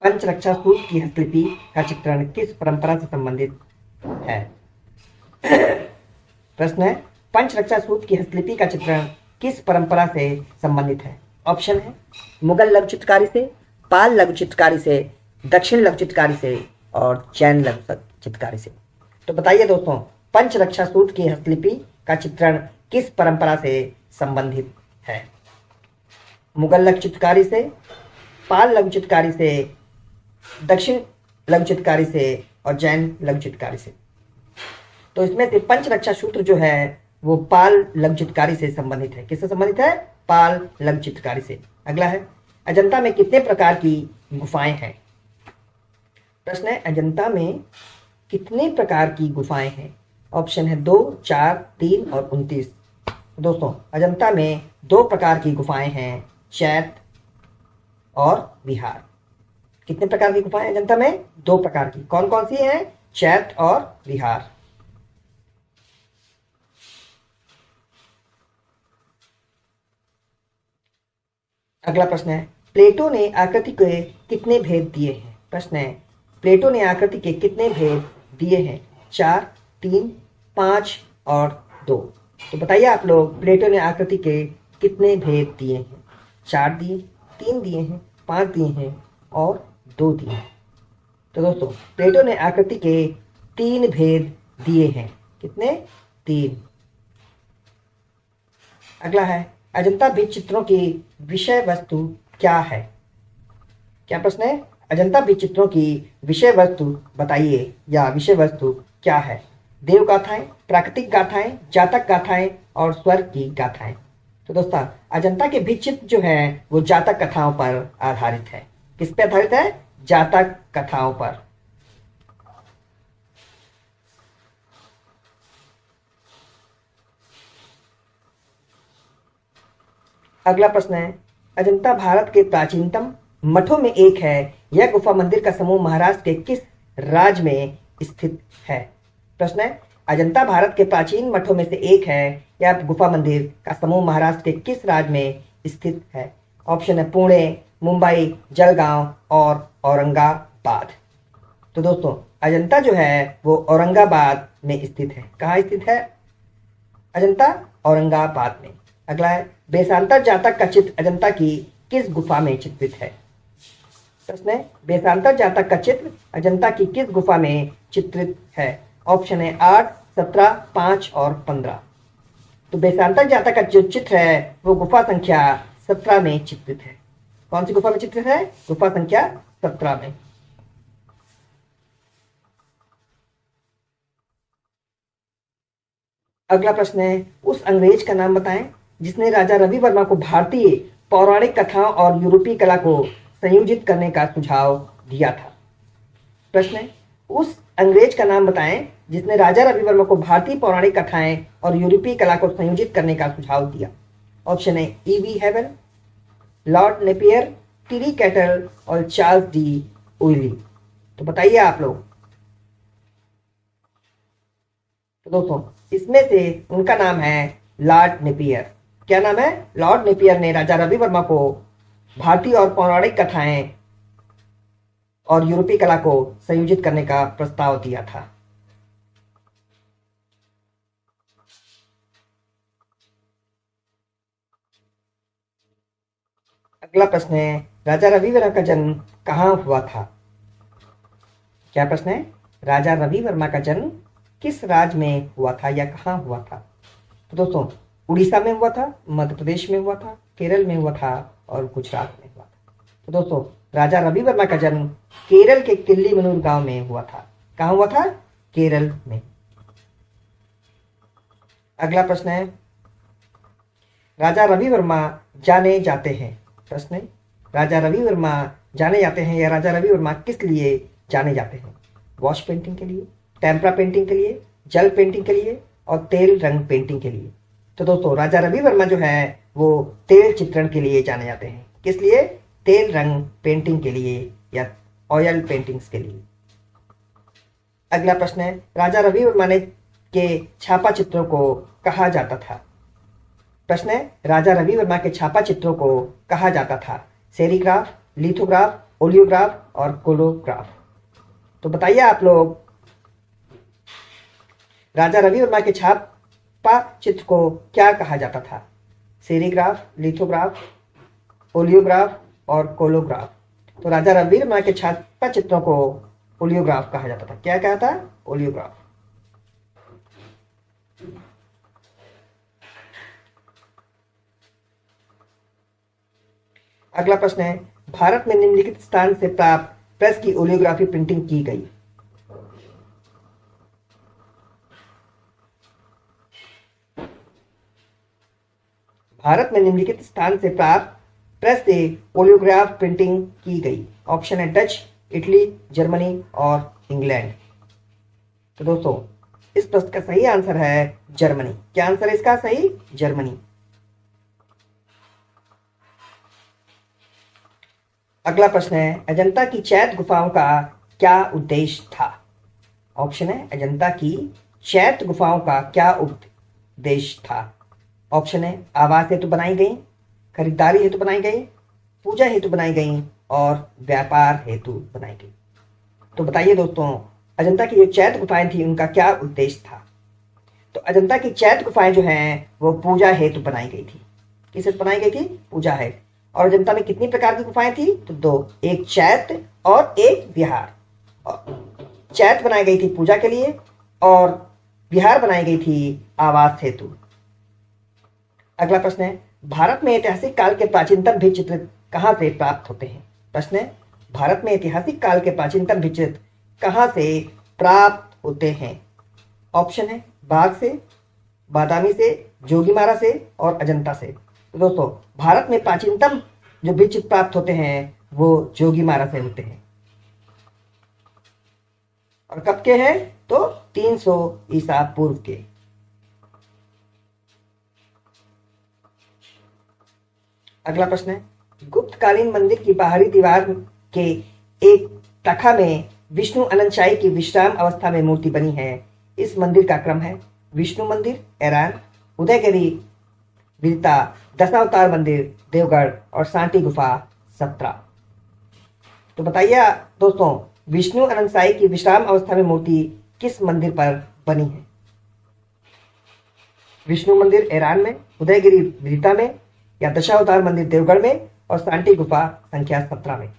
पंचरक्षा सूत्र की हस्तलिपि का चित्रण किस परंपरा से संबंधित है? प्रश्न है, पंचरक्षा सूत्र की हस्तलिपि का चित्रण किस परंपरा से संबंधित है? ऑप्शन है मुगल लघु चित्रकारी से, पाल लघु चित्रकारी से, दक्षिण लघु चित्रकारी से और जैन लघु चित्रकारी से। तो बताइए दोस्तों, पंचरक्षा सूत्र की हस्तलिपि का चित्रण किस परंपरा से संबंधित है? मुगल लघु चित्रकारी से, पाल लघु चित्रकारी से, दक्षिण लघु चित्रकारी से और जैन लघु चित्रकारी से। तो इसमें से पंचरक्षा सूत्र जो है वो पाल लघु चित्रकारी से संबंधित है। किससे संबंधित है? पाल लघु चित्रकारी से। अगला है, अजंता में कितने प्रकार की गुफाएं हैं? प्रश्न है, अजंता में कितने प्रकार की गुफाएं हैं? ऑप्शन है 2, 4, 3 और 29। दोस्तों, अजंता में 2 प्रकार की गुफाएं हैं, चैत और विहार। कितने प्रकार की गुफाएं अजंता में? 2 प्रकार की। कौन कौन सी हैं? चैत और विहार। अगला प्रश्न है, प्लेटो ने आकृति के कितने भेद दिए हैं? प्रश्न है, प्लेटो ने आकृति के कितने भेद दिए हैं? 4, 3, 5 और 2। तो बताइए आप लोग, प्लेटो ने आकृति के कितने भेद दिए हैं? 4 दिए, 3 दिए हैं, 5 दिए हैं और 2 दिए हैं। तो दोस्तों, प्लेटो ने आकृति के 3 भेद दिए हैं। कितने? 3। अगला है, अजंता भित्ति चित्रों की विषय वस्तु क्या है? क्या प्रश्न है? अजंता भित्ति चित्रों की विषय वस्तु बताइए, या विषय वस्तु क्या है? देव गाथाएं, प्राकृतिक गाथाएं, जातक गाथाएं और स्वर्ग की गाथाएं। तो दोस्तों, अजंता के भित्ति चित्र जो है वो जातक कथाओं पर आधारित है। किस पे आधारित है? जातक कथाओं पर। अगला प्रश्न है, अजंता भारत के प्राचीनतम मठों में एक है। यह गुफा मंदिर का समूह महाराष्ट्र के किस राज्य में स्थित है? प्रश्न है, अजंता भारत के प्राचीन मठों में से एक है। यह गुफा मंदिर का समूह महाराष्ट्र के किस राज्य में स्थित है? ऑप्शन है पुणे, मुंबई, जलगांव और औरंगाबाद। तो दोस्तों, अजंता जो है वो औरंगाबाद में स्थित है। कहाँ स्थित है? अजंता औरंगाबाद में। अगला है, बेसांतर जातक का चित्र अजंता की किस गुफा में चित्रित है? प्रश्न है, बेसांतर जातक का चित्र अजंता की किस गुफा में चित्रित है? ऑप्शन है 8, 17, 5 और 15। तो बेसांतर जातक का जो चित्र है वो गुफा संख्या 17 में चित्रित है। कौन सी गुफा में चित्रित है? गुफा संख्या 17 में। अगला प्रश्न है, उस अंग्रेज का नाम बताएं जिसने राजा रवि वर्मा को भारतीय पौराणिक कथाओं और यूरोपीय कला को संयोजित करने का सुझाव दिया था। प्रश्न है, उस अंग्रेज का नाम बताएं जिसने राजा रवि वर्मा को भारतीय पौराणिक कथाएं और यूरोपीय कला को संयोजित करने का सुझाव दिया। ऑप्शन है E.V. हेवन, लॉर्ड नेपियर, टीरी कैटल और चार्ल्स डी ओइली। तो बताइए आप लोग। तो दोस्तों, इसमें से उनका नाम है लॉर्ड नेपियर। क्या नाम है? लॉर्ड नेपियर ने राजा रवि वर्मा को भारतीय और पौराणिक कथाएं और यूरोपीय कला को संयोजित करने का प्रस्ताव दिया था। अगला प्रश्न है, राजा रवि वर्मा का जन्म कहाँ हुआ था? क्या प्रश्न है? राजा रवि वर्मा का जन्म किस राज्य में हुआ था या कहाँ हुआ था? तो दोस्तों, उड़ीसा में हुआ था, मध्य प्रदेश में हुआ था, केरल में हुआ था और गुजरात में हुआ था। तो दोस्तों, राजा रवि वर्मा का जन्म केरल के किल्लीमनूर गांव में हुआ था। कहाँ हुआ था? केरल में। अगला प्रश्न है, राजा रवि वर्मा जाने जाते हैं। प्रश्न है, राजा रवि वर्मा जाने जाते हैं या राजा रवि वर्मा किस लिए जाने जाते हैं? वॉश पेंटिंग के लिए, टेम्परा पेंटिंग के लिए, जल पेंटिंग के लिए और तेल रंग पेंटिंग के लिए। तो दोस्तों, राजा रवि वर्मा जो है वो तेल चित्रण के लिए जाने जाते हैं। किस लिए? तेल रंग पेंटिंग के लिए या ऑयल पेंटिंग्स के लिए। अगला प्रश्न है, राजा रवि वर्मा ने के छापा चित्रों को कहा जाता था। प्रश्न है, राजा रवि वर्मा के छापा चित्रों को कहा जाता था सेरीग्राफ, लिथोग्राफ, ओलियोग्राफ और कोलोग्राफ। तो बताइए आप लोग, राजा रवि वर्मा के छापा चित्र को क्या कहा जाता था? सीरीग्राफ, लिथोग्राफ, ओलियोग्राफ और कोलोग्राफ। तो राजा रवि वर्मा के छापा चित्रों को ओलियोग्राफ कहा जाता था। क्या कहा था? ओलियोग्राफ। अगला प्रश्न है, भारत में निम्नलिखित स्थान से प्राप्त प्रेस की ओलियोग्राफी प्रिंटिंग की गई। भारत में निम्नलिखित स्थान से प्राप्त प्रेस से ओलियोग्राफ प्रिंटिंग की गई। ऑप्शन है डच, इटली, जर्मनी और इंग्लैंड। तो दोस्तों, इस प्रश्न का सही आंसर है जर्मनी। क्या आंसर है इसका सही? जर्मनी। अगला प्रश्न है, अजंता की चैत्य गुफाओं का क्या उद्देश्य था? ऑप्शन है अजंता की चैत्य गुफाओं का क्या उद्देश्य था? ऑप्शन है आवास हेतु बनाई गई, खरीदारी हेतु बनाई गई, पूजा हेतु बनाई गई और व्यापार हेतु बनाई गई। तो बताइए दोस्तों, अजंता की जो चैत्य गुफाएं थी उनका क्या उद्देश्य था? तो अजंता की चैत्य गुफाएं जो हैं वो पूजा हेतु बनाई गई थी। किस हेतु बनाई गई थी? पूजा हेतु। और अजंता में कितनी प्रकार की गुफाएं थी? तो दो, एक चैत्य और एक विहार। चैत्य बनाई गई थी पूजा के लिए और विहार बनाई गई थी आवास हेतु। अगला प्रश्न है, भारत में ऐतिहासिक काल के प्राचीनतम भित्ति चित्र कहां से प्राप्त होते हैं? प्रश्न है, भारत में ऐतिहासिक काल के प्राचीनतम भित्ति चित्र कहां से प्राप्त होते हैं? ऑप्शन है बाग से, बादामी से, जोगीमारा से और अजंता से। तो दोस्तों, भारत में प्राचीनतम जो भित्ति चित्र प्राप्त होते हैं वो जोगीमारा से होते हैं। और कब के हैं? तो 300 ईसा पूर्व के। अगला प्रश्न है, गुप्तकालीन मंदिर की बाहरी दीवार के एक तखा में विष्णु अनंत की विश्राम अवस्था में मूर्ति बनी है। इस मंदिर का क्रम है विष्णु मंदिर ऐरान, उदयगिरी विरता, दशावतार मंदिर देवगढ़ और सांटी गुफा सत्रा। तो बताइए दोस्तों, विष्णु अनंत साई की विश्राम अवस्था में मूर्ति किस मंदिर पर बनी है? विष्णु मंदिर ऐरान में, उदयगिरी विरता में या दशावतार मंदिर देवगढ़ में और सांटी गुफा संख्या 17 में।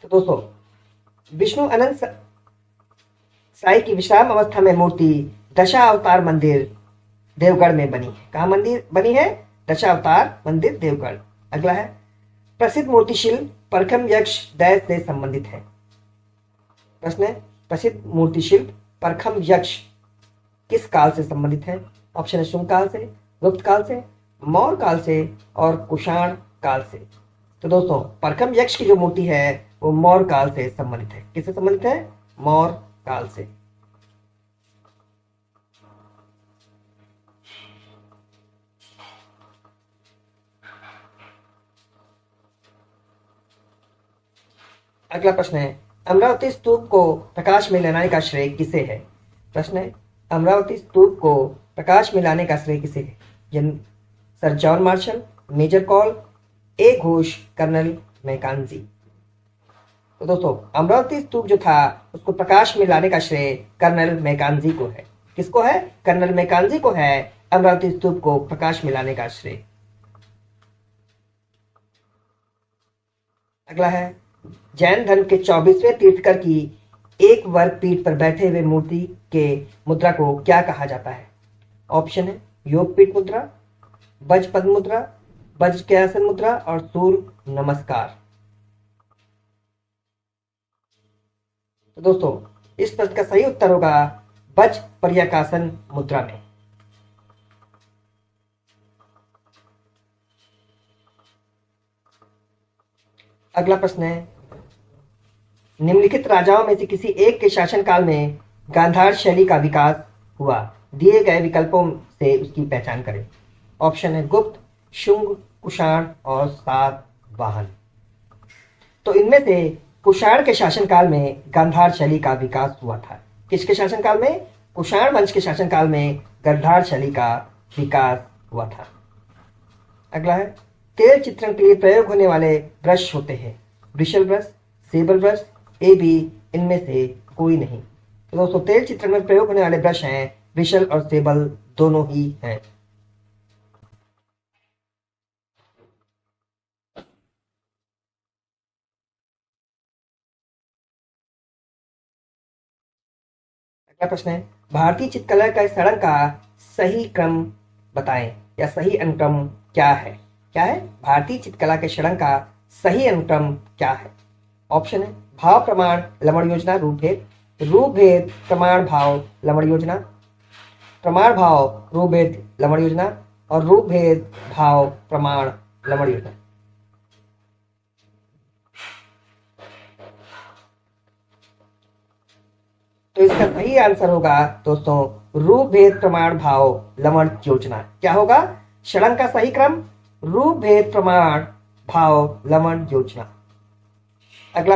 तो दोस्तों, विष्णु अनंत साई की विश्राम अवस्था में मूर्ति दशावतार मंदिर देवगढ़ में बनी है। कहाँ मंदिर बनी है? दशावतार मंदिर देवगढ़। अगला है, प्रसिद्ध मूर्ति शिल्प परखम यक्ष डैश से संबंधित है। प्रश्न है, प्रसिद्ध मूर्ति शिल्प परखम यक्ष किस काल से संबंधित है? ऑप्शन है शुंग काल से, गुप्त काल से, मौर्य काल से और कुषाण काल से। तो दोस्तों, परखम यक्ष की जो मूर्ति है वो मौर्य काल से संबंधित है। किससे संबंधित है? मौर्य काल से। अगला प्रश्न है, अमरावती स्तूप को प्रकाश में लाने का श्रेय किसे है? प्रश्न है, अमरावती स्तूप को प्रकाश में लाने का श्रेय किसे है? Sir John Marshall, major Cole, A Ghosh, colonel Mackenzie. तो दोस्तों, अमरावती स्तूप जो था उसको प्रकाश में लाने का श्रेय कर्नल मैकांजी को है। किसको है? कर्नल मैकांजी को है अमरावती स्तूप को प्रकाश में लाने का श्रेय। अगला है, जैन धर्म के 24वें तीर्थकर की एक वर्ग पीठ पर बैठे हुए मूर्ति के मुद्रा को क्या कहा जाता है? ऑप्शन है योग पीठ मुद्रा, वज्र पद्म मुद्रा, वज्र के आसन मुद्रा और सूर्य नमस्कार। तो दोस्तों, इस प्रश्न का सही उत्तर होगा वज्र पर्यकासन मुद्रा में। अगला प्रश्न है, निम्नलिखित राजाओं में से किसी एक के शासनकाल में गांधार शैली का विकास हुआ? दिए गए विकल्पों से उसकी पहचान करें। ऑप्शन है गुप्त, शुंग, कुषाण और सातवाहन। तो इनमें से कुषाण के शासनकाल में गांधार शैली का विकास हुआ था। किसके शासनकाल में? कुषाण वंश के शासनकाल में गांधार शैली का विकास हुआ था। अगला है, तेल चित्रण के लिए प्रयोग होने वाले ब्रश होते हैं? Barishal brush, सेबल brush, A B इनमें से कोई नहीं। तो दोस्तों तेल चित्रण में प्रयोग होने वाले ब्रश हैं ब्रिशल और सेबल, दोनों ही हैं। अगला प्रश्न है, भारतीय चित्रकला का सड़क का सही क्रम बताएं या सही अनुक्रम क्या है? क्या है? भारतीय चित्रकला के सड़क का सही अनुक्रम क्या है? ऑप्शन है भाव प्रमाण लवण योजना रूपभेद, रूपभेद प्रमाण भाव लवण योजना, प्रमाण भाव रूपभेद लवण योजना और रूपभेद भाव प्रमाण लवण योजना। तो इसका सही आंसर होगा दोस्तों रूपभेद प्रमाण भाव लवण योजना। क्या होगा? षडंग का सही क्रम रूपभेद प्रमाण भाव लवण योजना। अगला